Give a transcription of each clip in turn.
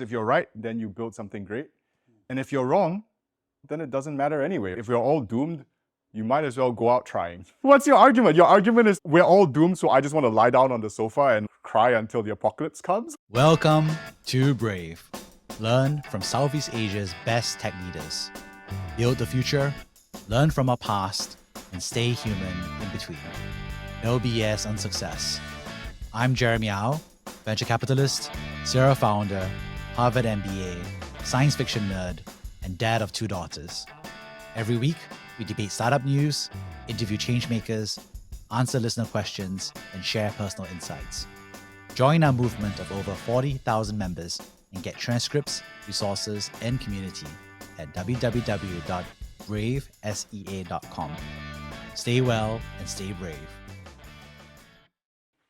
If you're right, then you build something great. And if you're wrong, then it doesn't matter anyway. If we're all doomed, you might as well go out trying. What's your argument? Your argument is we're all doomed, so I just want to lie down on the sofa and cry until the apocalypse comes? Welcome to Brave. Learn from Southeast Asia's best tech leaders. Build the future, learn from our past, and stay human in between. No BS on success. I'm Jeremy Au, venture capitalist, serial founder, Harvard MBA, science fiction nerd, and dad of 2 daughters. Every week, we debate startup news, interview changemakers, answer listener questions, and share personal insights. Join our movement of over 40,000 members and get transcripts, resources, and community at www.bravesea.com. Stay well and stay brave.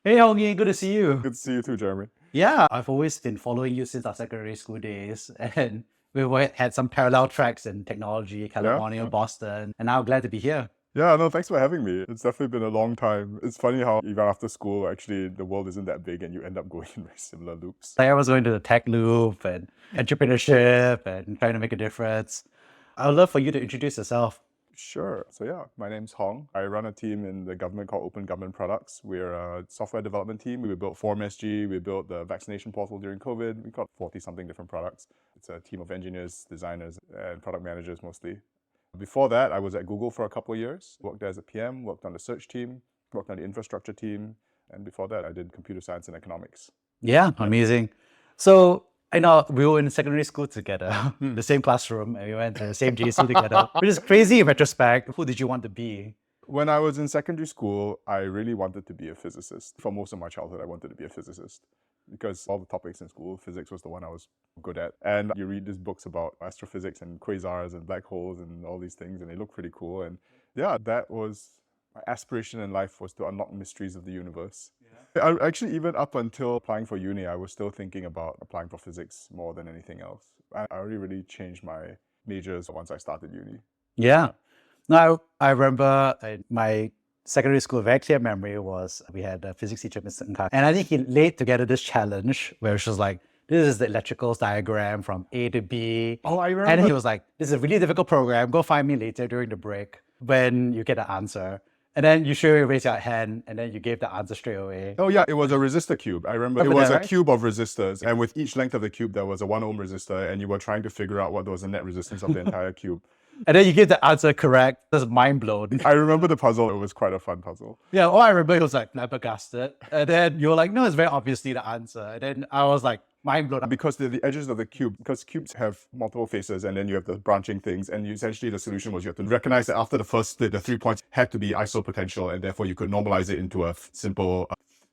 Hey Hongyi, good to see you. Good to see you too, Jeremy. Yeah, I've always been following you since our secondary school days, and we've had some parallel tracks in technology, California, Boston, and now I'm glad to be here. Yeah, no, thanks for having me. It's definitely been a long time. It's funny how even after school, actually, the world isn't that big and you end up going in very similar loops. Like I was going to the tech loop and entrepreneurship and trying to make a difference. I would love for you to introduce yourself. Sure. So yeah, my name's Hong. I run a team in the government called Open Government Products. We're a software development team. We built FormSG. We built the vaccination portal during COVID. We've got 40-something different products. It's a team of engineers, designers, and product managers mostly. Before that, I was at Google for a couple of years. Worked there as a PM, worked on the search team, worked on the infrastructure team. And before that, I did computer science and economics. Yeah, amazing. So I know we were in secondary school together, the same classroom, and we went to the same JC together, which is crazy in retrospect. Who did you want to be? When I was in secondary school, I really wanted to be a physicist. For most of my childhood, I wanted to be a physicist because all the topics in school, physics was the one I was good at. And you read these books about astrophysics and quasars and black holes and all these things, and they look pretty cool. And yeah, that was my aspiration in life, was to unlock mysteries of the universe. I actually, even up until applying for uni, I was still thinking about applying for physics more than anything else. I already really changed my majors once I started uni. Yeah. Now, I remember my secondary school very clear memory was we had a physics teacher, Mr. Ngka, and I think he laid together this challenge where it was like, this is the electrical diagram from A to B. Oh, I remember. And he was like, this is a really difficult program. Go find me later during the break when you get the answer. And then you should raise your hand, and then you gave the answer straight away. Oh yeah, it was a resistor cube. I remember it was a cube of resistors, and with each length of the cube, there was a 1 ohm resistor, and you were trying to figure out what was the net resistance of the entire cube. And then you gave the answer correct. That's mind blown. I remember the puzzle. It was quite a fun puzzle. Yeah, all I remember, it was like flabbergasted. And then you were like, no, it's very obviously the answer. And then I was like, mind blown. Because the edges of the cube, because cubes have multiple faces and then you have the branching things, and essentially the solution was you have to recognize that after the first split, the 3 points had to be isopotential, and therefore you could normalize it into a simple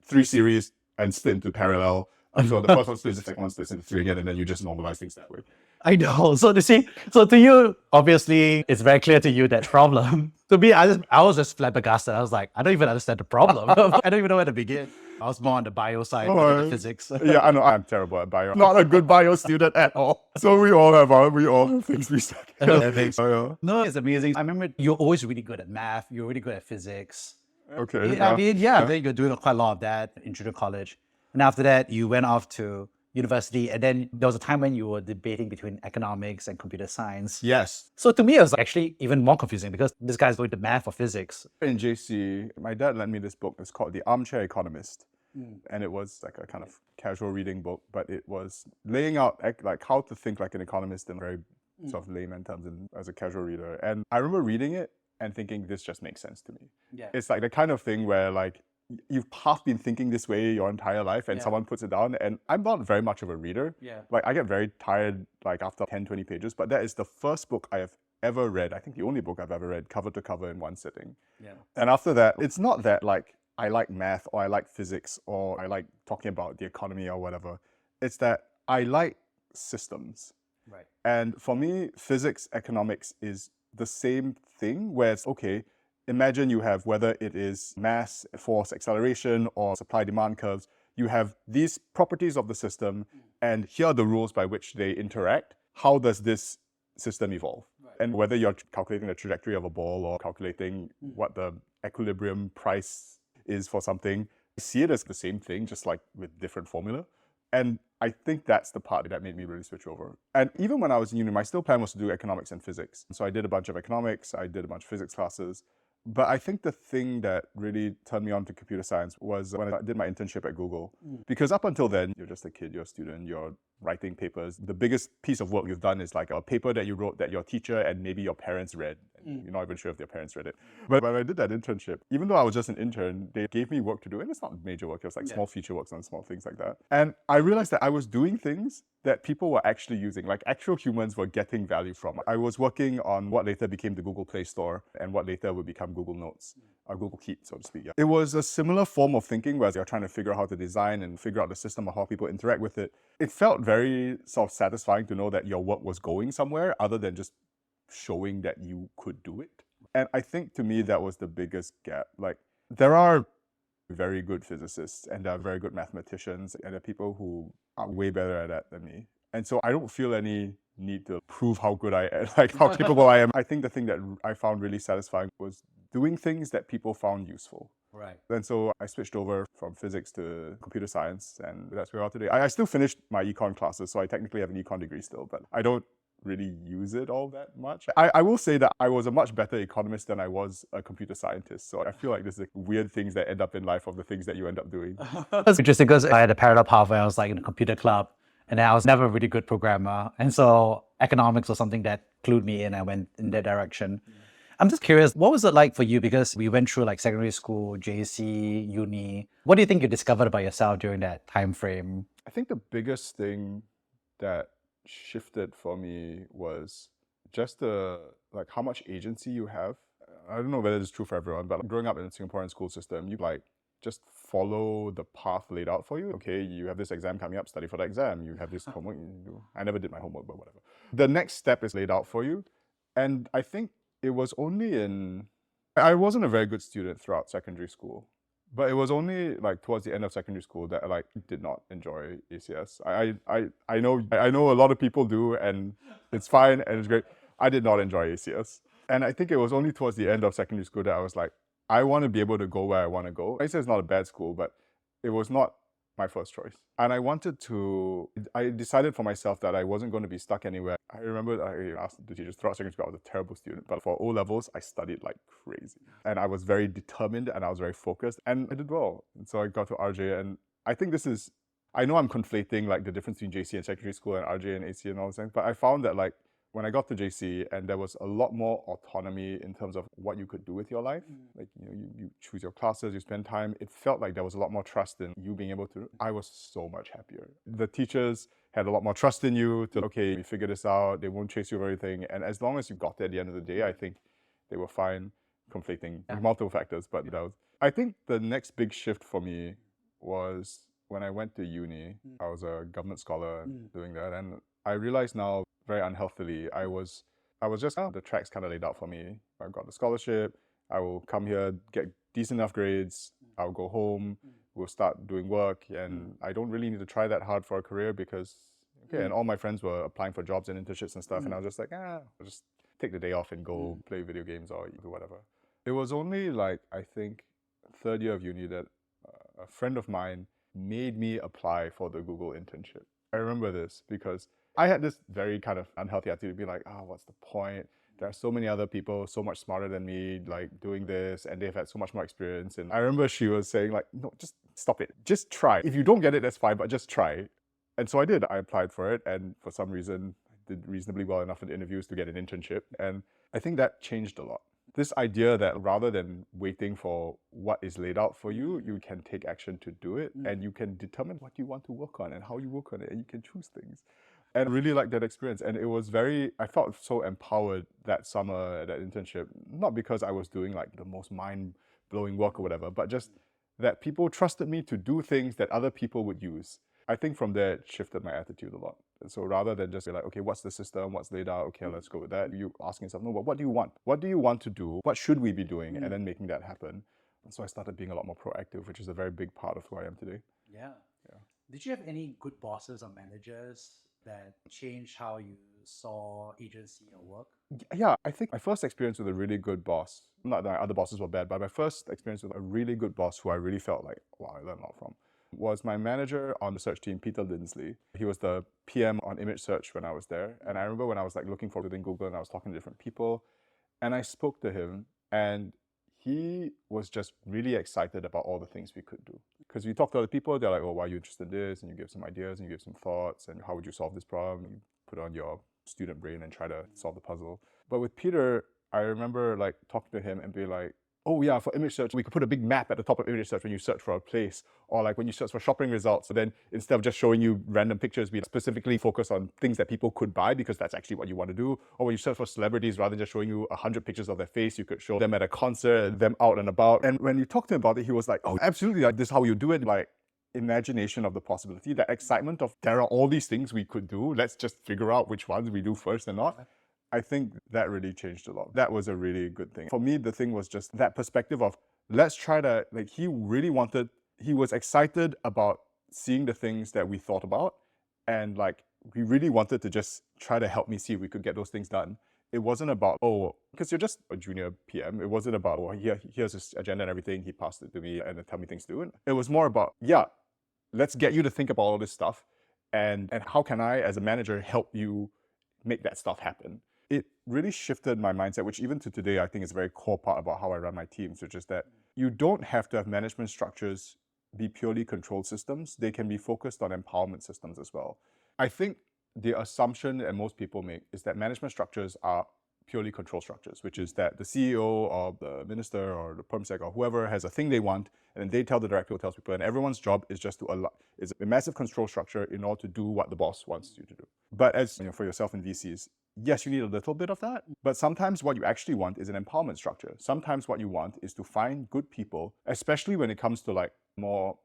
3 series and split into parallel. So the first one splits, the second one splits into 3 again, and then you just normalize things that way. I know. So to you, obviously, it's very clear to you that problem. To me, I was just flabbergasted. I was like, I don't even understand the problem. I don't even know where to begin. I was more on the bio side than the physics. Yeah, I know. I'm terrible at bio. Not a good bio student at all. So we all have things we suck. No, it's amazing. I remember you're always really good at math. You're really good at physics. Okay. I mean, then you're doing quite a lot of that in junior college. And after that, you went off to university, and then there was a time when you were debating between economics and computer science. Yes. So to me, it was actually even more confusing because this guy's going to math or physics. In JC, my dad lent me this book. It's called The Armchair Economist. And it was like a kind of casual reading book, but it was laying out like how to think like an economist in very sort of layman terms as a casual reader. And I remember reading it and thinking, this just makes sense to me. Yeah. It's like the kind of thing where like you've half been thinking this way your entire life and someone puts it down. And I'm not very much of a reader. Yeah. Like I get very tired like after 10, 20 pages, but that is the first book I have ever read. I think the only book I've ever read cover to cover in one sitting. Yeah. And after that, it's not that like I like math or I like physics or I like talking about the economy or whatever. It's that I like systems. Right. And for me, physics, economics is the same thing where it's okay, imagine you have, whether it is mass, force, acceleration, or supply-demand curves, you have these properties of the system, and here are the rules by which they interact. How does this system evolve? Right. And whether you're calculating the trajectory of a ball or calculating what the equilibrium price is for something, I see it as the same thing, just like with different formula. And I think that's the part that made me really switch over. And even when I was in uni, my still plan was to do economics and physics. So I did a bunch of economics, I did a bunch of physics classes. But I think the thing that really turned me on to computer science was when I did my internship at Google. Because up until then, you're just a kid, you're a student, you're writing papers. The biggest piece of work you've done is like a paper that you wrote that your teacher and maybe your parents read. And you're not even sure if their parents read it. But when I did that internship, even though I was just an intern, they gave me work to do. And it's not major work, it was like small feature works on small things like that. And I realized that I was doing things that people were actually using, like actual humans were getting value from. I was working on what later became the Google Play Store and what later would become Google Notes, or Google Keep, so to speak. Yeah. It was a similar form of thinking where you're trying to figure out how to design and figure out the system of how people interact with it. It felt very sort of satisfying to know that your work was going somewhere other than just showing that you could do it. And I think to me that was the biggest gap. Like, there are very good physicists and there are very good mathematicians and there are people who are way better at that than me. And so I don't feel any need to prove how good I am, like how capable I am. I think the thing that I found really satisfying was doing things that people found useful. Right. And so I switched over from physics to computer science, and that's where we are today. I still finished my econ classes, so I technically have an econ degree still, but I don't really use it all that much. I will say that I was a much better economist than I was a computer scientist. So I feel like this is weird things that end up in life of the things that you end up doing. That's interesting because I had a parallel path where I was like in a computer club and I was never a really good programmer. And so economics was something that clued me in. I went in that direction. I'm just curious, what was it like for you? Because we went through like secondary school, JC, uni. What do you think you discovered about yourself during that time frame? I think the biggest thing that shifted for me was just like how much agency you have. I don't know whether it's true for everyone, but growing up in the Singaporean school system, you like just follow the path laid out for you. Okay, you have this exam coming up, study for the exam. You have this homework, you do. I never did my homework, but whatever. The next step is laid out for you. And I think it was only I wasn't a very good student throughout secondary school. But it was only like towards the end of secondary school that I like did not enjoy ACS. I know a lot of people do, and it's fine and it's great. I did not enjoy ACS. And I think it was only towards the end of secondary school that I was like, I want to be able to go where I want to go. ACS is not a bad school, but it was not my first choice. And I decided for myself that I wasn't going to be stuck anywhere. I remember I asked the teachers throughout secondary school, I was a terrible student, but for O-levels, I studied like crazy. And I was very determined and I was very focused and I did well. And so I got to RJ, and I think I know I'm conflating like the difference between JC and secondary school and RJ and AC and all those things, but I found that like when I got to JC and there was a lot more autonomy in terms of what you could do with your life. Like, you choose your classes, you spend time. It felt like there was a lot more trust in you being able to. I was so much happier. The teachers had a lot more trust in you to, okay, we figure this out, they won't chase you over everything. And as long as you got there at the end of the day, I think they were fine, conflating multiple factors. But I think the next big shift for me was when I went to uni. I was a government scholar doing that. And I realized now, very unhealthily, I was just, the track's kind of laid out for me. I got the scholarship, I will come here, get decent enough grades, I'll go home, we'll start doing work, and I don't really need to try that hard for a career because, and all my friends were applying for jobs and internships and stuff, and I was just like, I'll just take the day off and go play video games or do whatever. It was only like, I think, third year of uni that a friend of mine made me apply for the Google internship. I remember this because I had this very kind of unhealthy attitude to be like, what's the point? There are so many other people so much smarter than me, like doing this, and they've had so much more experience. And I remember she was saying like, no, just stop it. Just try. If you don't get it, that's fine, but just try. And so I did. I applied for it, and for some reason, I did reasonably well enough in the interviews to get an internship. And I think that changed a lot. This idea that rather than waiting for what is laid out for you, you can take action to do it, and you can determine what you want to work on and how you work on it, and you can choose things. And I really liked that experience. And it was I felt so empowered that summer, that internship, not because I was doing like the most mind-blowing work or whatever, but just that people trusted me to do things that other people would use. I think from there, it shifted my attitude a lot. And so rather than just be like, okay, what's the system? What's laid out? Okay, let's go with that. You asking yourself, no, but what do you want? What do you want to do? What should we be doing? And then making that happen. And so I started being a lot more proactive, which is a very big part of who I am today. Yeah. Did you have any good bosses or managers that changed how you saw agency or work? Yeah, I think my first experience with a really good boss, not that my other bosses were bad, but my first experience with a really good boss who I really felt like, wow, I learned a lot from, was my manager on the search team, Peter Lindsley. He was the PM on image search when I was there. And I remember when I was like looking for within Google and I was talking to different people, and I spoke to him, and he was just really excited about all the things we could do. Because we talked to other people, they're like, oh, why are you interested in this? And you give some ideas and you give some thoughts, and how would you solve this problem? You put on your student brain and try to solve the puzzle. But with Peter, I remember like talking to him and be like, oh yeah, for image search, we could put a big map at the top of image search when you search for a place, or like when you search for shopping results. So then instead of just showing you random pictures, we specifically focus on things that people could buy because that's actually what you want to do. Or when you search for celebrities, rather than just showing you 100 pictures of their face, you could show them at a concert, them out and about. And when you talked to him about it, he was like, oh, absolutely, like this is how you do it. Like imagination of the possibility, that excitement of there are all these things we could do. Let's just figure out which ones we do first and not. I think that really changed a lot. That was a really good thing. For me, the thing was just that perspective of let's try to, like, he was excited about seeing the things that we thought about, and like he really wanted to just try to help me see if we could get those things done. It wasn't about, oh, because you're just a junior PM. It wasn't about, oh, here's his agenda and everything. He passed it to me and then tell me things to do. It was more about, yeah, let's get you to think about all this stuff, and how can I, as a manager, help you make that stuff happen. It really shifted my mindset, which even to today, I think is a very core part about how I run my teams, which is that you don't have to have management structures be purely control systems. They can be focused on empowerment systems as well. I think the assumption that most people make is that management structures are purely control structures, which is that the CEO or the minister or the permsec or whoever has a thing they want, and then they tell the director who tells people, and everyone's job is just to allow, is a massive control structure in order to do what the boss wants you to do. But as for yourself in VCs, yes, you need a little bit of that, but sometimes what you actually want is an empowerment structure. Sometimes what you want is to find good people, especially when it comes to like more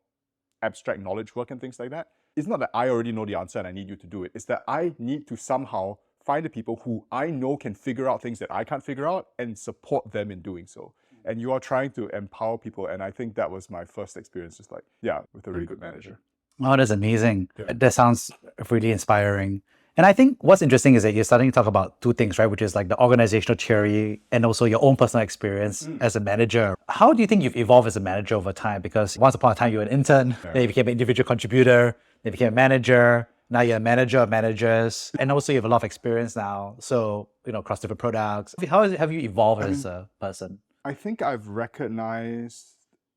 abstract knowledge work and things like that. It's not that I already know the answer and I need you to do it. It's that I need to somehow find the people who I know can figure out things that I can't figure out and support them in doing so. And you are trying to empower people. And I think that was my first experience, just like, yeah, with a really good manager. Oh, that's amazing. Yeah. That sounds really inspiring. And I think what's interesting is that you're starting to talk about two things, right? Which is like the organizational theory and also your own personal experience as a manager. How do you think you've evolved as a manager over time? Because once upon a time, you were an intern, then you became an individual contributor, then you became a manager, now you're a manager of managers, and also you have a lot of experience now. So, across different products. How have you evolved as a person? I think I've recognized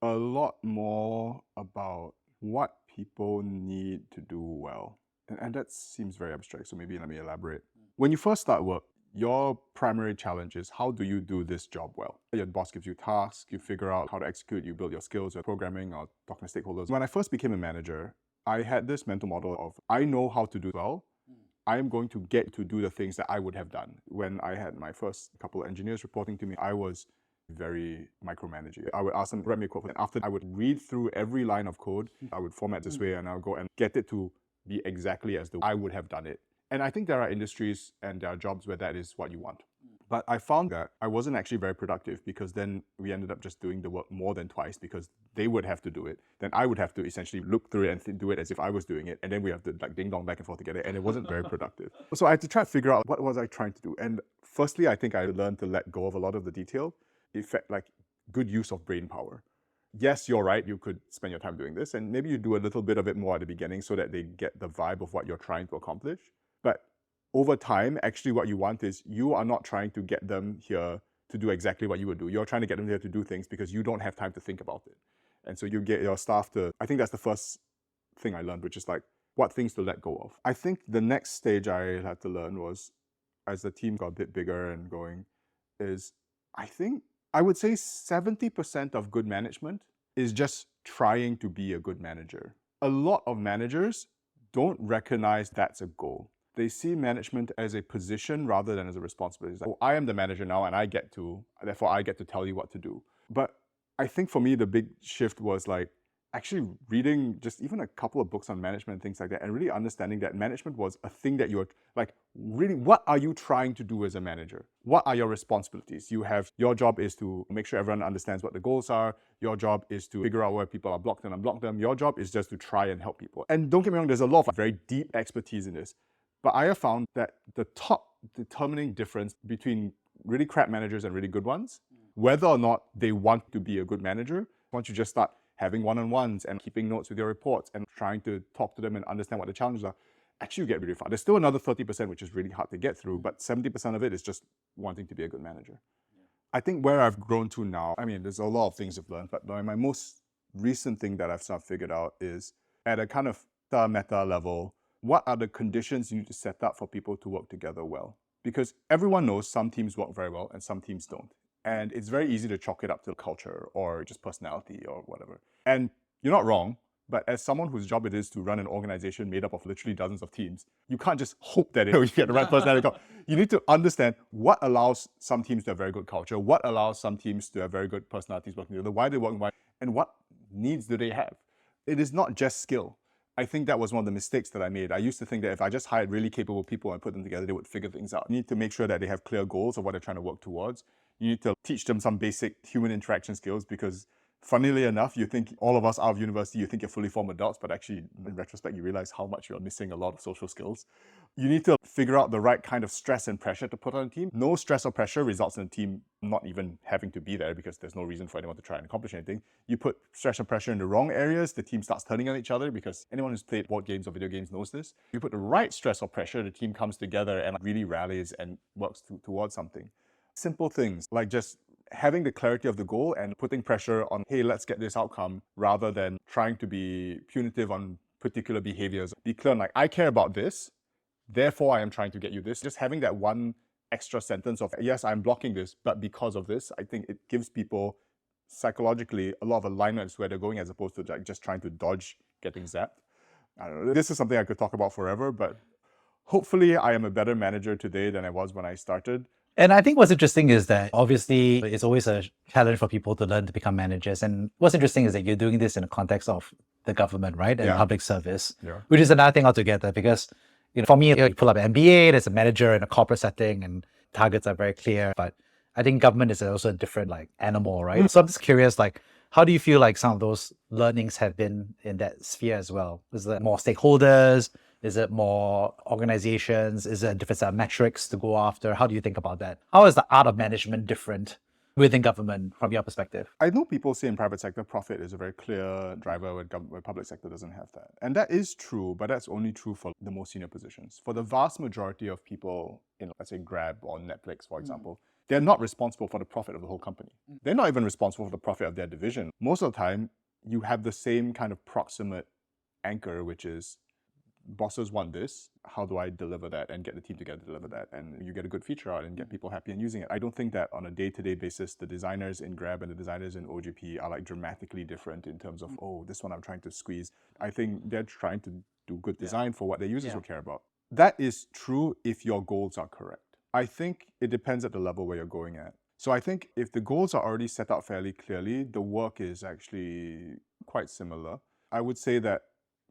a lot more about what people need to do well. And that seems very abstract, so maybe let me elaborate. When you first start work, your primary challenge is how do you do this job well? Your boss gives you tasks, you figure out how to execute, you build your skills, your programming or talking to stakeholders. When I first became a manager, I had this mental model of I know how to do well. I am going to get to do the things that I would have done. When I had my first couple of engineers reporting to me, I was very micromanaging. I would ask them, write me a code, and after I would read through every line of code, I would format this way, and I would go and get it to be exactly as though I would have done it. And I think there are industries and there are jobs where that is what you want. But I found that I wasn't actually very productive, because then we ended up just doing the work more than twice, because they would have to do it. Then I would have to essentially look through it and do it as if I was doing it. And then we have to like ding dong back and forth together, and it wasn't very productive. So I had to try to figure out what was I trying to do. And firstly, I think I learned to let go of a lot of the detail. It felt like good use of brain power. Yes, you're right, you could spend your time doing this, and maybe you do a little bit of it more at the beginning so that they get the vibe of what you're trying to accomplish. But over time, actually what you want is you are not trying to get them here to do exactly what you would do. You're trying to get them here to do things because you don't have time to think about it. And so you get your staff to, I think that's the first thing I learned, which is like what things to let go of. I think the next stage I had to learn was, as the team got a bit bigger and going, is I would say 70% of good management is just trying to be a good manager. A lot of managers don't recognize that's a goal. They see management as a position rather than as a responsibility. It's like, oh, I am the manager now and therefore I get to tell you what to do. But I think for me, the big shift was like actually reading just even a couple of books on management and things like that, and really understanding that management was a thing that you're like, really, what are you trying to do as a manager? What are your responsibilities? Your job is to make sure everyone understands what the goals are. Your job is to figure out where people are blocked and unblock them. Your job is just to try and help people. And don't get me wrong, there's a lot of very deep expertise in this. But I have found that the top determining difference between really crap managers and really good ones, whether or not they want to be a good manager, once you just start having one-on-ones and keeping notes with your reports and trying to talk to them and understand what the challenges are, actually you get really far. There's still another 30% which is really hard to get through, but 70% of it is just wanting to be a good manager. I think where I've grown to now, I mean, there's a lot of things I've learned, but my most recent thing that I've sort of figured out is at a kind of meta level, what are the conditions you need to set up for people to work together well? Because everyone knows some teams work very well and some teams don't. And it's very easy to chalk it up to culture or just personality or whatever. And you're not wrong, but as someone whose job it is to run an organization made up of literally dozens of teams, you can't just hope that you get the right personality. You need to understand what allows some teams to have very good culture, what allows some teams to have very good personalities working together, why they work, and what needs do they have. It is not just skill. I think that was one of the mistakes that I made. I used to think that if I just hired really capable people and put them together, they would figure things out. You need to make sure that they have clear goals of what they're trying to work towards. You need to teach them some basic human interaction skills because funnily enough, you think all of us out of university, you think you're fully formed adults, but actually in retrospect, you realize how much you're missing a lot of social skills. You need to figure out the right kind of stress and pressure to put on a team. No stress or pressure results in a team not even having to be there because there's no reason for anyone to try and accomplish anything. You put stress and pressure in the wrong areas, the team starts turning on each other because anyone who's played board games or video games knows this. You put the right stress or pressure, the team comes together and really rallies and works towards something. Simple things like just having the clarity of the goal and putting pressure on, hey, let's get this outcome, rather than trying to be punitive on particular behaviors. Be clear, like, I care about this, therefore I am trying to get you this. Just having that one extra sentence of, yes, I'm blocking this, but because of this, I think it gives people psychologically a lot of alignment to where they're going as opposed to like just trying to dodge getting zapped. I don't know, this is something I could talk about forever, but hopefully I am a better manager today than I was when I started. And I think what's interesting is that obviously it's always a challenge for people to learn to become managers. And what's interesting is that you're doing this in the context of the government, right? And public service, which is another thing altogether. Because for me, you pull up an MBA, there's a manager in a corporate setting and targets are very clear. But I think government is also a different like animal, right? So I'm just curious, like, how do you feel like some of those learnings have been in that sphere as well? Is there more stakeholders? Is it more organizations? Is it a different set of metrics to go after? How do you think about that? How is the art of management different within government from your perspective? I know people say in private sector, profit is a very clear driver where public sector doesn't have that. And that is true, but that's only true for the most senior positions. For the vast majority of people in, let's say, Grab or Netflix, for example, they're not responsible for the profit of the whole company. They're not even responsible for the profit of their division. Most of the time, you have the same kind of proximate anchor, which is, bosses want this, how do I deliver that and get the team together to deliver that? And you get a good feature out and get people happy and using it. I don't think that on a day-to-day basis, the designers in Grab and the designers in OGP are like dramatically different in terms of, oh, this one I'm trying to squeeze. I think they're trying to do good design for what their users will care about. That is true if your goals are correct. I think it depends at the level where you're going at. So I think if the goals are already set out fairly clearly, the work is actually quite similar. I would say that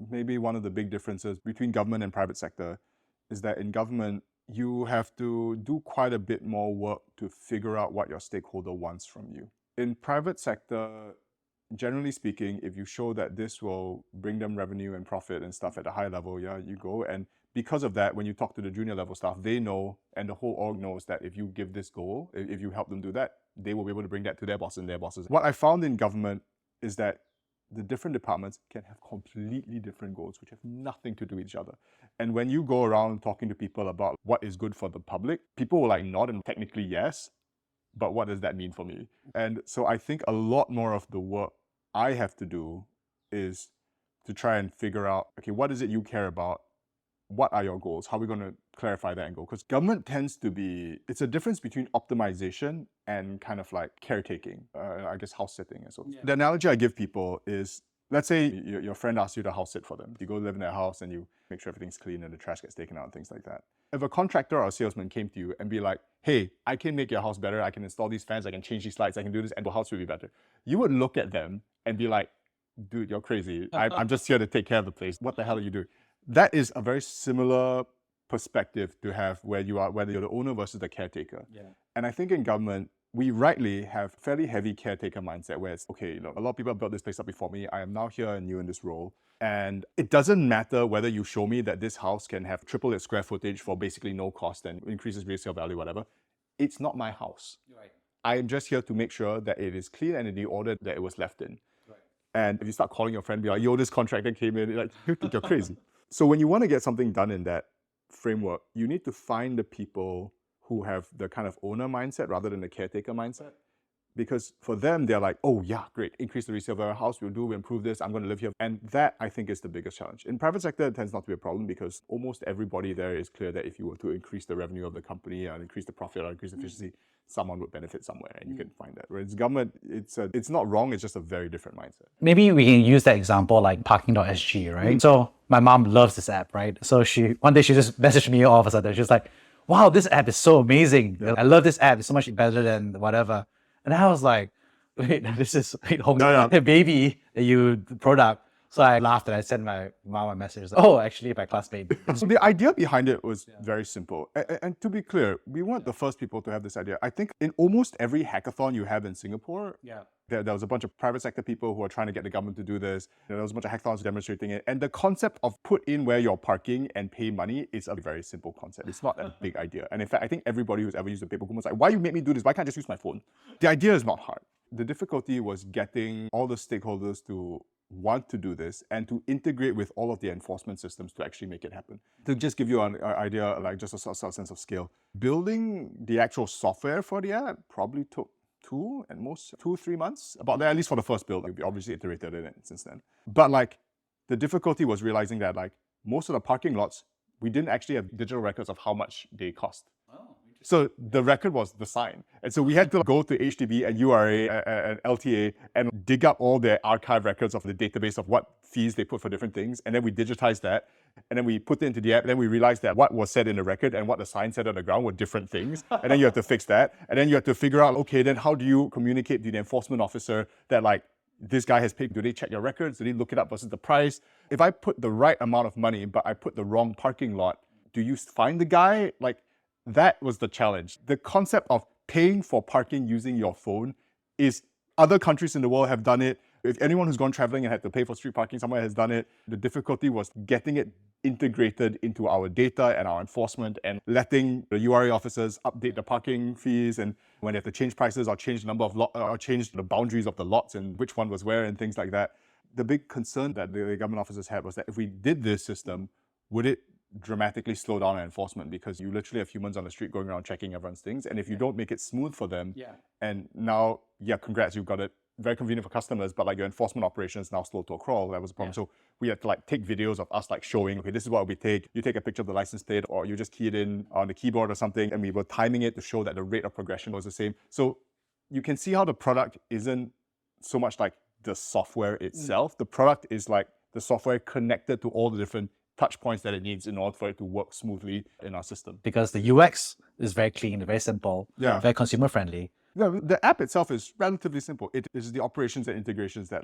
maybe one of the big differences between government and private sector is that in government, you have to do quite a bit more work to figure out what your stakeholder wants from you. In private sector, generally speaking, if you show that this will bring them revenue and profit and stuff at a high level, yeah, you go. And because of that, when you talk to the junior level staff, they know, and the whole org knows that if you give this goal, if you help them do that, they will be able to bring that to their boss and their bosses. What I found in government is that the different departments can have completely different goals, which have nothing to do with each other. And when you go around talking to people about what is good for the public, people will like nod and technically yes, but what does that mean for me? And so I think a lot more of the work I have to do is to try and figure out, okay, what is it you care about? What are your goals? How are we going to clarify that and goal? Because government tends to be, it's a difference between optimization and kind of like caretaking, I guess house sitting and so. The analogy I give people is, let's say your friend asks you to house sit for them. You go live in their house and you make sure everything's clean and the trash gets taken out and things like that. If a contractor or a salesman came to you and be like, hey, I can make your house better, I can install these fans, I can change these lights, I can do this, and the house will be better. You would look at them and be like, dude, you're crazy. I'm just here to take care of the place. What the hell are you doing? That is a very similar perspective to have where you are, whether you're the owner versus the caretaker. And I think in government, we rightly have fairly heavy caretaker mindset where it's, okay, a lot of people have built this place up before me. I am now here and new in this role. And it doesn't matter whether you show me that this house can have triple its square footage for basically no cost and increases resale value, whatever. It's not my house. I am just here to make sure that it is clean and in the order that it was left in. And if you start calling your friend, be like, yo, this contractor came in, like, you think you're crazy. So when you want to get something done in that framework, you need to find the people who have the kind of owner mindset rather than the caretaker mindset. Because for them, they're like, oh yeah, great, increase the resale of our house, we'll improve this, I'm going to live here. And that, I think, is the biggest challenge. In private sector, it tends not to be a problem because almost everybody there is clear that if you were to increase the revenue of the company and increase the profit or increase the efficiency, someone would benefit somewhere, and you can find that. Whereas government, it's not wrong, it's just a very different mindset. Maybe we can use that example like parking.sg, right? So my mom loves this app, right? So one day she just messaged me all of a sudden. She's like, wow, this app is so amazing. I love this app. It's so much better than whatever. And I was like, wait, this is Hongyi, baby, product. So I laughed and I sent my mom a message. Like, oh, actually, my classmate. So the idea behind it was very simple. And to be clear, we weren't the first people to have this idea. I think in almost every hackathon you have in Singapore, there was a bunch of private sector people who are trying to get the government to do this. There was a bunch of hackathons demonstrating it. And the concept of put in where you're parking and pay money is a very simple concept. It's not a big idea. And in fact, I think everybody who's ever used a paper coupon was like, why you make me do this? Why can't I just use my phone? The idea is not hard. The difficulty was getting all the stakeholders to want to do this and to integrate with all of the enforcement systems to actually make it happen. To just give you an idea, like just a sort of sense of scale, building the actual software for the app probably took 2-3 months, about that, at least for the first build. We obviously iterated it since then. But like the difficulty was realizing that like most of the parking lots, we didn't actually have digital records of how much they cost. So the record was the sign. And so we had to go to HDB and URA and LTA and dig up all their archive records of the database of what fees they put for different things. And then we digitized that. And then we put it into the app. And then we realized that what was said in the record and what the sign said on the ground were different things. And then you have to fix that. And then you have to figure out, okay, then how do you communicate to the enforcement officer that like, this guy has paid, do they check your records? Do they look it up versus the price? If I put the right amount of money, but I put the wrong parking lot, do you find the guy? Like, that was the challenge. The concept of paying for parking using your phone is, other countries in the world have done it. If anyone who's gone traveling and had to pay for street parking somewhere has done it, the difficulty was getting it integrated into our data and our enforcement and letting the URA officers update the parking fees, and when they have to change prices or change the number of or change the boundaries of the lots and which one was where and things like that. The big concern that the government officers had was that if we did this system, would it dramatically slow down our enforcement, because you literally have humans on the street going around checking everyone's things, and if you don't make it smooth for them, and now, congrats, you've got it very convenient for customers, but like your enforcement operations now slow to a crawl. That was a problem. So we had to like take videos of us like showing, okay, this is what we take. You take a picture of the license plate, or you just key it in on the keyboard or something, and we were timing it to show that the rate of progression was the same. So you can see how the product isn't so much like the software itself. The product is like the software connected to all the different touch points that it needs in order for it to work smoothly in our system. Because the UX is very clean, very simple, very consumer friendly. Yeah, the app itself is relatively simple. It is the operations and integrations that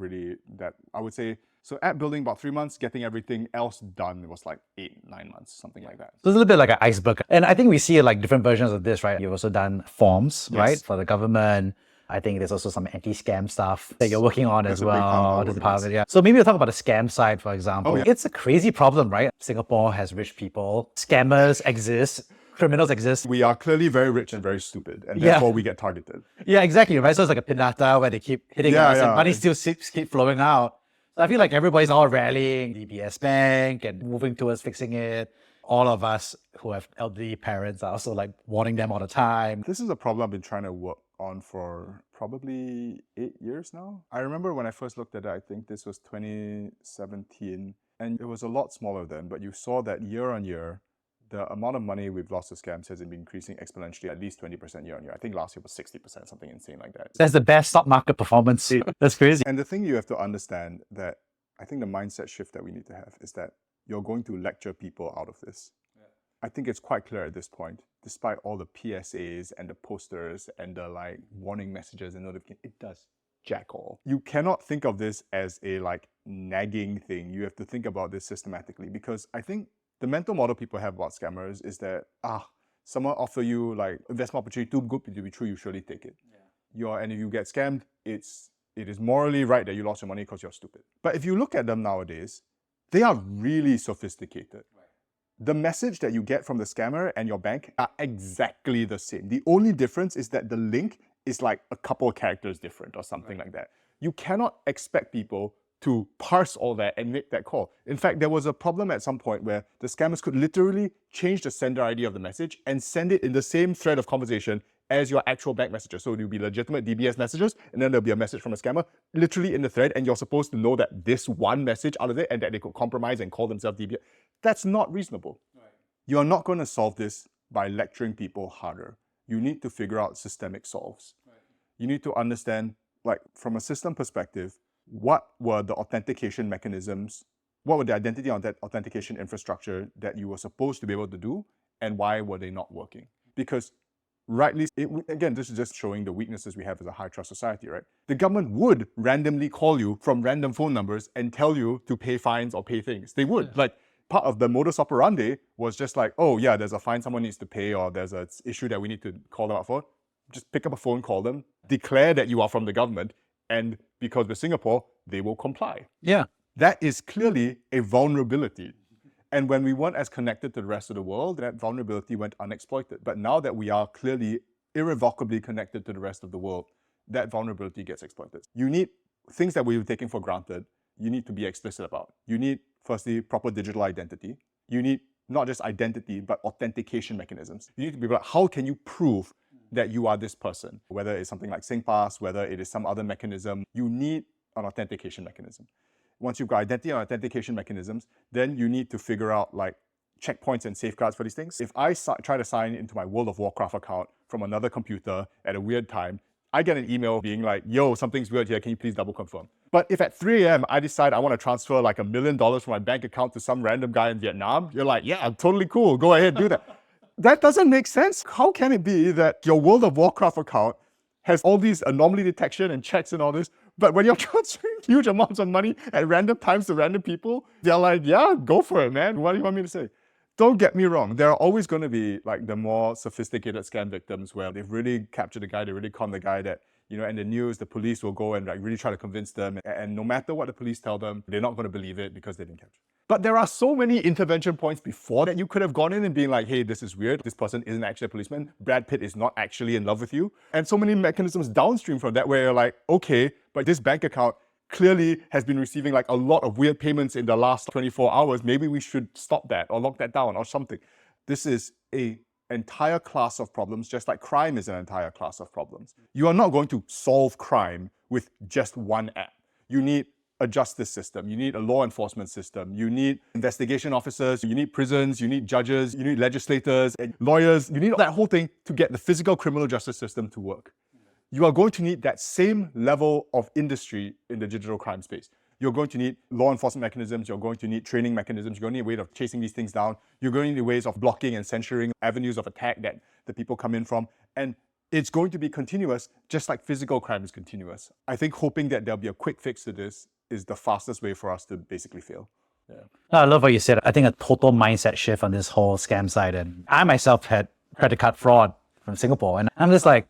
I would say. So app building about 3 months, getting everything else done was like 8-9 months, something like that. So it's a little bit like an iceberg. And I think we see like different versions of this, right? You've also done forms, right? For the government. I think there's also some anti-scam stuff that you're working on as well. So maybe we'll talk about the scam side, for example. It's a crazy problem, right? Singapore has rich people. Scammers exist. Criminals exist. We are clearly very rich and very stupid, and therefore we get targeted. Yeah, exactly, right? So it's like a pinata where they keep hitting us and money still keep flowing out. So I feel like everybody's all rallying DBS Bank and moving towards fixing it. All of us who have elderly parents are also like warning them all the time. This is a problem I've been trying to work on for probably 8 years now. I remember when I first looked at it, I think this was 2017, and it was a lot smaller then, but you saw that year on year, the amount of money we've lost to scams has been increasing exponentially, at least 20% year on year. I think last year was 60%, something insane like that. That's the best stock market performance. That's crazy. And the thing you have to understand, that I think the mindset shift that we need to have is that you're going to lecture people out of this. I think it's quite clear at this point, despite all the PSAs and the posters and the like warning messages and notifications, it does jack all. You cannot think of this as a like nagging thing. You have to think about this systematically, because I think the mental model people have about scammers is that, someone offer you like investment opportunity too good to be true, you surely take it. And if you get scammed, it is morally right that you lost your money because you're stupid. But if you look at them nowadays, they are really sophisticated. The message that you get from the scammer and your bank are exactly the same. The only difference is that the link is like a couple of characters different or something like that. You cannot expect people to parse all that and make that call. In fact, there was a problem at some point where the scammers could literally change the sender ID of the message and send it in the same thread of conversation as your actual bank messages. So it will be legitimate DBS messages, and then there'll be a message from a scammer literally in the thread, and you're supposed to know that this one message out of it and that they could compromise and call themselves DBS. That's not reasonable. Right. You're not going to solve this by lecturing people harder. You need to figure out systemic solves. Right. You need to understand, like, from a system perspective, what were the authentication mechanisms, what were the identity on that authentication infrastructure that you were supposed to be able to do, and why were they not working? Because rightly, again, this is just showing the weaknesses we have as a high trust society, right? The government would randomly call you from random phone numbers and tell you to pay fines or pay things. They would. Like, part of the modus operandi was just like, oh yeah, there's a fine someone needs to pay, or there's an issue that we need to call them out for. Just pick up a phone, call them, declare that you are from the government, and because we're Singapore, they will comply. Yeah. That is clearly a vulnerability. And when we weren't as connected to the rest of the world, that vulnerability went unexploited. But now that we are clearly irrevocably connected to the rest of the world, that vulnerability gets exploited. You need things that we were taking for granted, you need to be explicit about. You need, firstly, proper digital identity. You need not just identity, but authentication mechanisms. You need to be like, how can you prove that you are this person? Whether it's something like SingPass, whether it is some other mechanism, you need an authentication mechanism. Once you've got identity and authentication mechanisms, then you need to figure out like checkpoints and safeguards for these things. If I try to sign into my World of Warcraft account from another computer at a weird time, I get an email being like, yo, something's weird here, can you please double confirm? But if at 3 a.m. I decide I want to transfer like $1 million from my bank account to some random guy in Vietnam, you're like, yeah, totally cool, go ahead, do that. That doesn't make sense. How can it be that your World of Warcraft account has all these anomaly detection and checks and all this, but when you're transferring huge amounts of money at random times to random people, they're like, yeah, go for it, man. What do you want me to say? Don't get me wrong. There are always going to be like the more sophisticated scam victims where they've really captured the guy, they really conned the guy that, you know, in the news, the police will go and like really try to convince them. And no matter what the police tell them, they're not going to believe it because they didn't capture. But there are so many intervention points before that you could have gone in and been like, hey, this is weird. This person isn't actually a policeman. Brad Pitt is not actually in love with you. And so many mechanisms downstream from that where you're like, okay, but this bank account clearly has been receiving like a lot of weird payments in the last 24 hours. Maybe we should stop that or lock that down or something. This is an entire class of problems, just like crime is an entire class of problems. You are not going to solve crime with just one app. You need a justice system, you need a law enforcement system, you need investigation officers, you need prisons, you need judges, you need legislators, and lawyers, you need that whole thing to get the physical criminal justice system to work. You are going to need that same level of industry in the digital crime space. You're going to need law enforcement mechanisms, you're going to need training mechanisms, you're going to need a way of chasing these things down, you're going to need ways of blocking and censoring avenues of attack that the people come in from. And it's going to be continuous, just like physical crime is continuous. I think hoping that there'll be a quick fix to this is the fastest way for us to basically fail. Yeah. I love what you said. I think a total mindset shift on this whole scam side. And I myself had credit card fraud from Singapore. And I'm just like,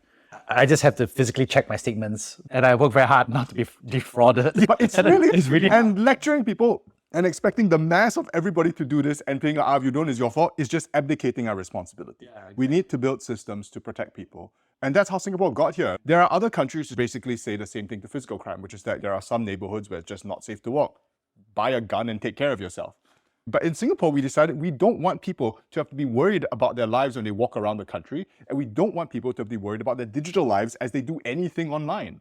I just have to physically check my statements. And I work very hard not to be defrauded. But it's really, and lecturing people and expecting the mass of everybody to do this and being like, if you don't, it's your fault, is just abdicating our responsibility. Yeah, exactly. We need to build systems to protect people. And that's how Singapore got here. There are other countries who basically say the same thing to physical crime, which is that there are some neighborhoods where it's just not safe to walk. Buy a gun and take care of yourself. But in Singapore, we decided we don't want people to have to be worried about their lives when they walk around the country. And we don't want people to have to be worried about their digital lives as they do anything online.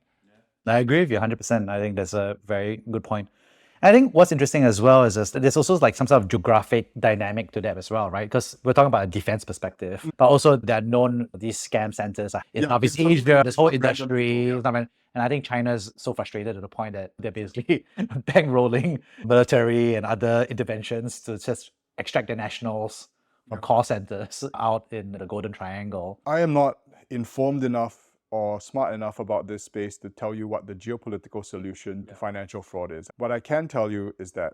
I agree with you 100%. I think that's a very good point. I think what's interesting as well is there's also like some sort of geographic dynamic to that as well, right? Because we're talking about a defense perspective, but also there are known these scam centers in Southeast Asia, this whole industry. And I think China's so frustrated to the point that they're basically bankrolling military and other interventions to just extract their nationals from call centers out in the Golden Triangle. I am not informed enough or smart enough about this space to tell you what the geopolitical solution to financial fraud is. What I can tell you is that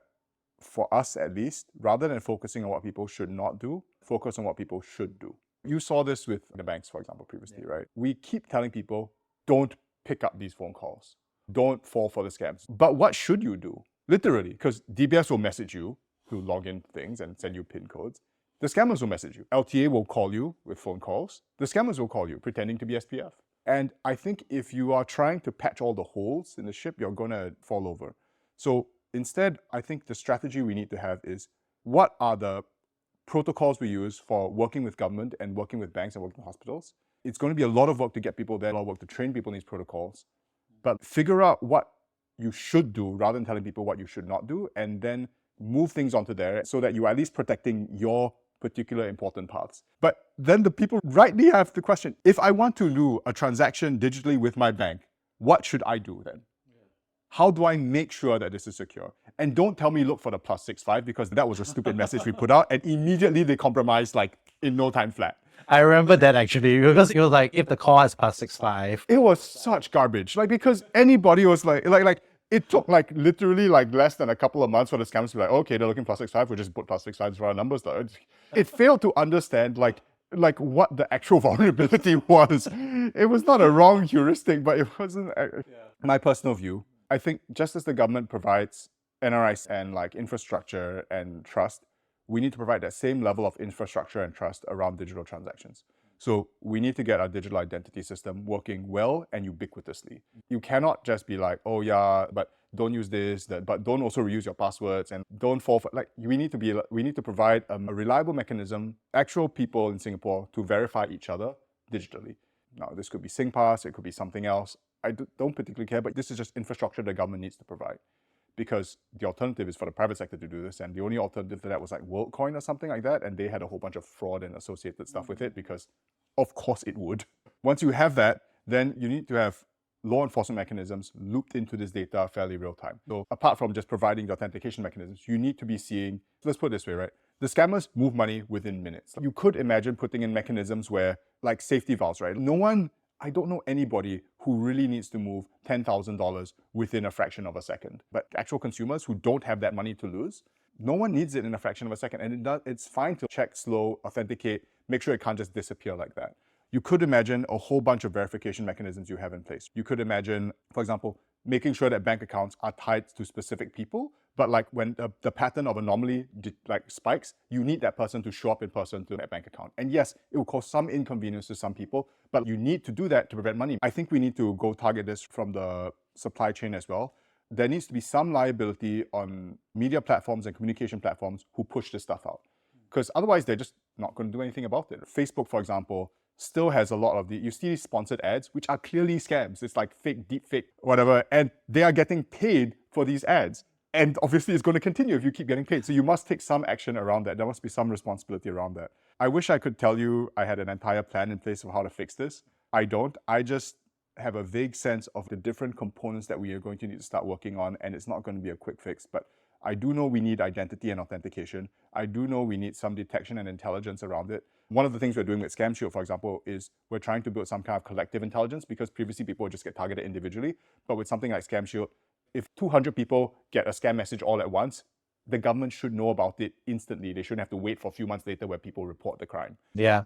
for us at least, rather than focusing on what people should not do, focus on what people should do. You saw this with the banks, for example, previously, right? We keep telling people, don't pick up these phone calls. Don't fall for the scams. But what should you do? Literally, because DBS will message you to log in things and send you PIN codes. The scammers will message you. LTA will call you with phone calls. The scammers will call you pretending to be SPF. And I think if you are trying to patch all the holes in the ship, you're going to fall over. So instead, I think the strategy we need to have is, what are the protocols we use for working with government and working with banks and working with hospitals? It's going to be a lot of work to get people there, a lot of work to train people in these protocols, but figure out what you should do rather than telling people what you should not do, and then move things onto there so that you're at least protecting your particular important paths. But then the people rightly have the question, if I want to do a transaction digitally with my bank, what should I do then? How do I make sure that this is secure? And don't tell me look for the +65, because that was a stupid message we put out, and immediately they compromised like in no time flat. I remember that actually, because it was like, if the call is +65. It was such garbage. Like, because anybody was like it took like literally like less than a couple of months for the scammers to be like, okay, they're looking +65, we'll just put +65 for our numbers. It failed to understand like what the actual vulnerability was. It was not a wrong heuristic, but it wasn't. My personal view, I think just as the government provides NRIs and like infrastructure and trust, we need to provide that same level of infrastructure and trust around digital transactions. So we need to get our digital identity system working well and ubiquitously. You cannot just be like, oh yeah, but don't use this, that, but don't also reuse your passwords and don't fall for, like, we need to provide a reliable mechanism, actual people in Singapore, to verify each other digitally. Now, this could be SingPass, it could be something else. I don't particularly care, but this is just infrastructure the government needs to provide. Because the alternative is for the private sector to do this, and the only alternative to that was like WorldCoin or something like that, and they had a whole bunch of fraud and associated stuff with it, because of course it would. Once you have that, then you need to have law enforcement mechanisms looped into this data fairly real time. So apart from just providing the authentication mechanisms, you need to be seeing, let's put it this way, right? The scammers move money within minutes. You could imagine putting in mechanisms where, like safety valves, right? I don't know anybody who really needs to move $10,000 within a fraction of a second. But actual consumers who don't have that money to lose, no one needs it in a fraction of a second. And it's fine to check slow, authenticate, make sure it can't just disappear like that. You could imagine a whole bunch of verification mechanisms you have in place. You could imagine, for example, making sure that bank accounts are tied to specific people, but like when the pattern of anomaly like spikes, you need that person to show up in person to that bank account. And yes, it will cause some inconvenience to some people, but you need to do that to prevent money. I think we need to go target this from the supply chain as well. There needs to be some liability on media platforms and communication platforms who push this stuff out, because otherwise they're just not going to do anything about it. Facebook, for example, still has a lot of you see these sponsored ads, which are clearly scams. It's like fake, deep fake, whatever, and they are getting paid for these ads. And obviously it's going to continue if you keep getting paid. So you must take some action around that. There must be some responsibility around that. I wish I could tell you I had an entire plan in place of how to fix this. I don't. I just have a vague sense of the different components that we are going to need to start working on, and it's not going to be a quick fix. But I do know we need identity and authentication. I do know we need some detection and intelligence around it. One of the things we're doing with Scam Shield, for example, is we're trying to build some kind of collective intelligence, because previously people would just get targeted individually. But with something like Scam Shield, if 200 people get a scam message all at once, the government should know about it instantly. They shouldn't have to wait for a few months later where people report the crime. Yeah.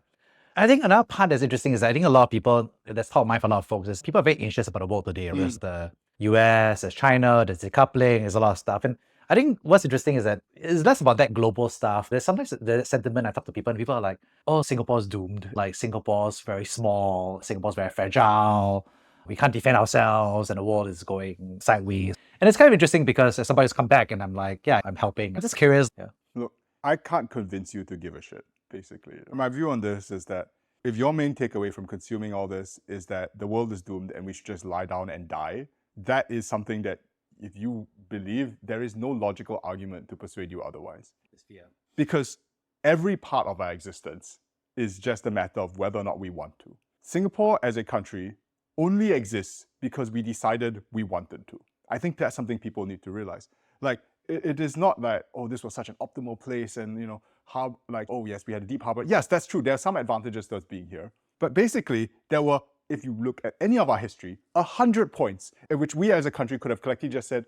I think another part that's interesting is I think a lot of people, that's top of mind for a lot of folks, is people are very anxious about the world today. There's the US, there's China, there's decoupling, there's a lot of stuff. And I think what's interesting is that it's less about that global stuff. There's sometimes the sentiment I talk to people, and people are like, oh, Singapore's doomed. Like, Singapore's very small, Singapore's very fragile, we can't defend ourselves, and the world is going sideways. And it's kind of interesting because as somebody's come back and I'm like, yeah, I'm helping. I'm just curious. Yeah. Look, I can't convince you to give a shit, basically. My view on this is that if your main takeaway from consuming all this is that the world is doomed and we should just lie down and die, that is something that if you believe, there is no logical argument to persuade you otherwise. Because every part of our existence is just a matter of whether or not we want to. Singapore as a country only exists because we decided we wanted to. I think that's something people need to realize. Like, it is not like, oh, this was such an optimal place and, you know, how, like, oh yes, we had a deep harbor. Yes, that's true. There are some advantages to us being here. But basically, there were, if you look at any of our history, 100 points at which we as a country could have collectively just said,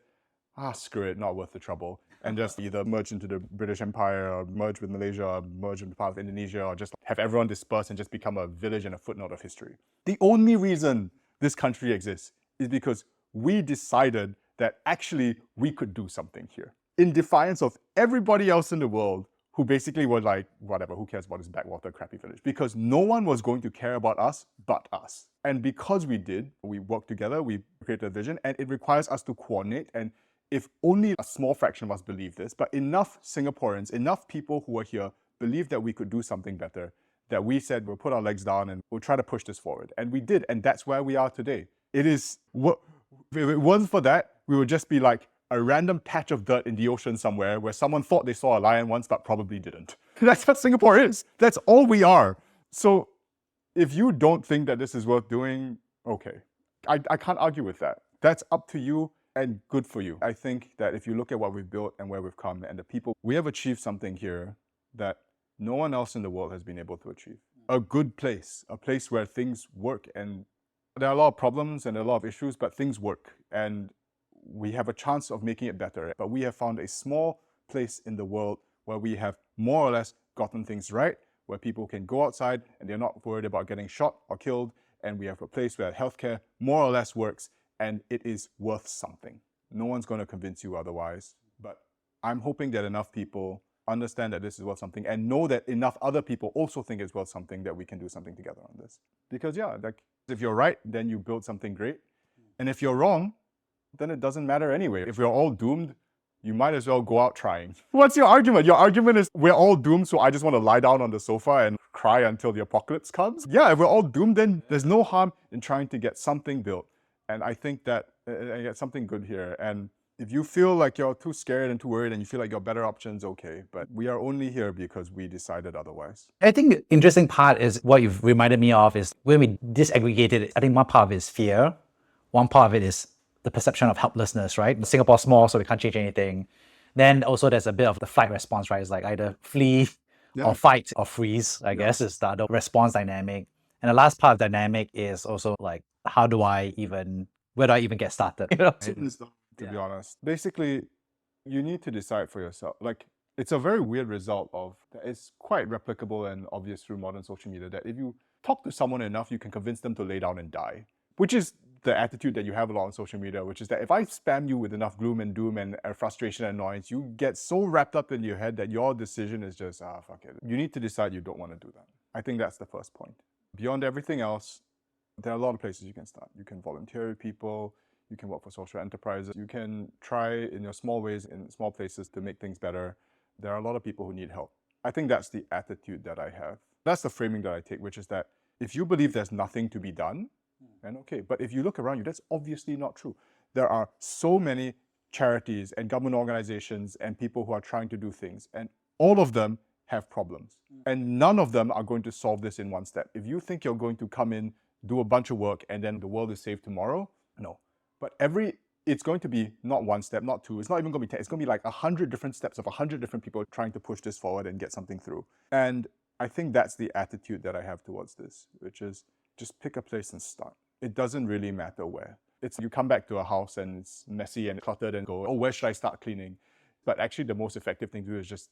screw it, not worth the trouble, and just either merge into the British Empire or merge with Malaysia or merge into part of Indonesia, or just have everyone disperse and just become a village and a footnote of history. The only reason this country exists is because we decided that actually we could do something here, in defiance of everybody else in the world who basically were like, whatever, who cares about this backwater crappy village? Because no one was going to care about us but us. And because we did, we worked together, we created a vision, and it requires us to coordinate, and if only a small fraction of us believe this, but enough Singaporeans, enough people who are here believe that we could do something better, that we said we'll put our legs down and we'll try to push this forward. And we did, and that's where we are today. It is, if it wasn't for that, we would just be like a random patch of dirt in the ocean somewhere where someone thought they saw a lion once but probably didn't. That's what Singapore is. That's all we are. So if you don't think that this is worth doing, okay. I can't argue with that. That's up to you and good for you. I think that if you look at what we've built and where we've come and the people, we have achieved something here that no one else in the world has been able to achieve. A good place, a place where things work, and there are a lot of problems and a lot of issues, but things work and we have a chance of making it better. But we have found a small place in the world where we have more or less gotten things right, where people can go outside and they're not worried about getting shot or killed. And we have a place where healthcare more or less works and it is worth something. No one's going to convince you otherwise. But I'm hoping that enough people understand that this is worth something and know that enough other people also think it's worth something, that we can do something together on this. Because yeah, like if you're right, then you build something great. And if you're wrong, then it doesn't matter anyway. If we're all doomed, you might as well go out trying. What's your argument? Your argument is we're all doomed, so I just want to lie down on the sofa and cry until the apocalypse comes? Yeah, if we're all doomed, then there's no harm in trying to get something built. And I think that I get something good here. And if you feel like you're too scared and too worried and you feel like you have better options, okay. But we are only here because we decided otherwise. I think the interesting part is what you've reminded me of is when we disaggregated it, I think one part of it is fear. One part of it is the perception of helplessness, right? Singapore's small, so we can't change anything. Then also there's a bit of the fight response, right? It's like either flee or fight or freeze, I guess, is the response dynamic. And the last part of dynamic is also like, where do I even get started? You know? To be honest. Basically, you need to decide for yourself. Like, it's a very weird result of that it's quite replicable and obvious through modern social media that if you talk to someone enough, you can convince them to lay down and die, which is the attitude that you have a lot on social media, which is that if I spam you with enough gloom and doom and frustration and annoyance, you get so wrapped up in your head that your decision is just, fuck it. You need to decide you don't want to do that. I think that's the first point. Beyond everything else, there are a lot of places you can start. You can volunteer with people, you can work for social enterprises, you can try in your small ways, in small places to make things better. There are a lot of people who need help. I think that's the attitude that I have. That's the framing that I take, which is that if you believe there's nothing to be done, then okay. But if you look around you, that's obviously not true. There are so many charities and government organizations and people who are trying to do things, and all of them have problems. And none of them are going to solve this in one step. If you think you're going to come in, do a bunch of work, and then the world is saved tomorrow, no. But it's going to be not one step, not two, it's not even going to be 10, it's going to be like 100 different steps of 100 different people trying to push this forward and get something through. And I think that's the attitude that I have towards this, which is just pick a place and start. It doesn't really matter where. It's you come back to a house and it's messy and cluttered and go, oh, where should I start cleaning? But actually the most effective thing to do is just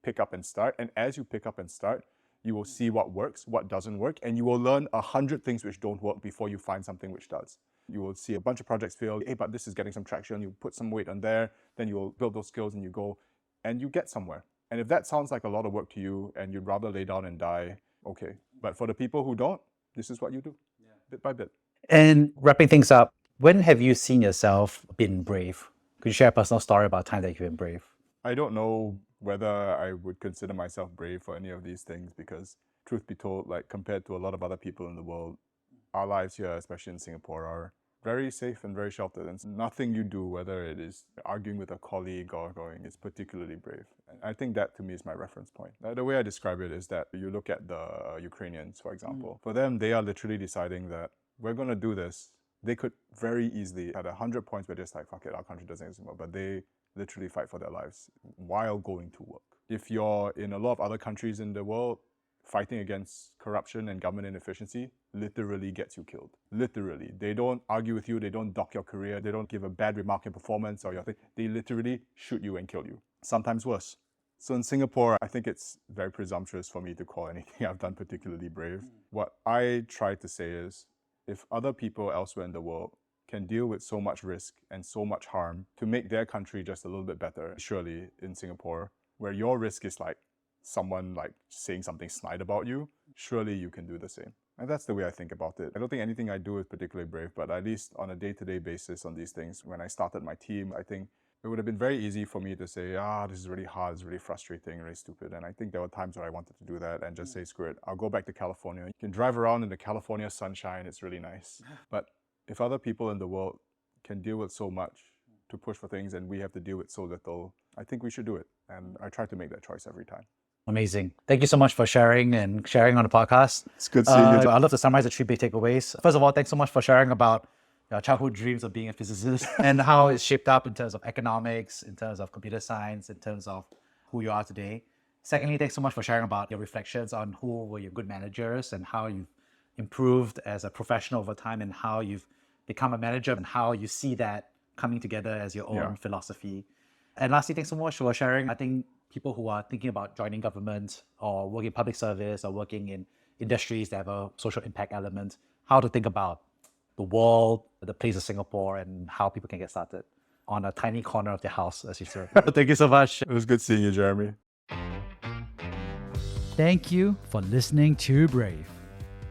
pick up and start. And as you pick up and start, you will see what works, what doesn't work, and you will learn 100 things which don't work before you find something which does. You will see a bunch of projects fail. Hey, but this is getting some traction. You put some weight on there, then you will build those skills and you go and you get somewhere. And if that sounds like a lot of work to you and you'd rather lay down and die, okay. But for the people who don't, this is what you do, bit by bit. And wrapping things up, when have you seen yourself being brave? Could you share a personal story about a time that you've been brave? I don't know whether I would consider myself brave for any of these things because, truth be told, like compared to a lot of other people in the world, our lives here, especially in Singapore, are very safe and very sheltered. And nothing you do, whether it is arguing with a colleague or going, is particularly brave. And I think that to me is my reference point. The way I describe it is that you look at the Ukrainians, for example. For them, they are literally deciding that we're going to do this. They could very easily, at 100 points, we're just like, fuck it, our country doesn't exist anymore. But they literally fight for their lives while going to work. If you're in a lot of other countries in the world, fighting against corruption and government inefficiency literally gets you killed. Literally. They don't argue with you, they don't dock your career, they don't give a bad remark in performance or your thing. They literally shoot you and kill you. Sometimes worse. So in Singapore, I think it's very presumptuous for me to call anything I've done particularly brave. What I try to say is, if other people elsewhere in the world can deal with so much risk and so much harm to make their country just a little bit better, surely in Singapore, where your risk is like someone like saying something snide about you, surely you can do the same. And that's the way I think about it. I don't think anything I do is particularly brave, but at least on a day-to-day basis on these things, when I started my team, I think It would have been very easy for me to say, this is really hard, it's really frustrating, really stupid. And I think there were times where I wanted to do that and just say, screw it, I'll go back to California. You can drive around in the California sunshine, it's really nice. But if other people in the world can deal with so much to push for things and we have to deal with so little, I think we should do it. And I try to make that choice every time. Amazing. Thank you so much for sharing on the podcast. It's good seeing you. I'd love to summarize the 3 big takeaways. First of all, thanks so much for sharing about your childhood dreams of being a physicist and how it's shaped up in terms of economics, in terms of computer science, in terms of who you are today. Secondly, thanks so much for sharing about your reflections on who were your good managers and how you've improved as a professional over time and how you've become a manager and how you see that coming together as your own philosophy. And lastly, thanks so much for sharing. I think people who are thinking about joining government or working in public service or working in industries that have a social impact element, how to think about the world, the place of Singapore, and how people can get started on a tiny corner of their house, as you said. Thank you so much. It was good seeing you, Jeremy. Thank you for listening to Brave.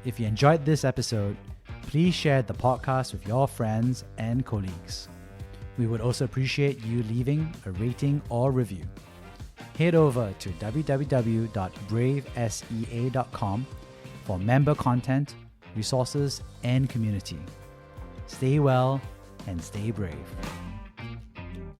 If you enjoyed this episode, please share the podcast with your friends and colleagues. We would also appreciate you leaving a rating or review. Head over to www.bravesea.com for member content, resources, and community. Stay well and stay brave.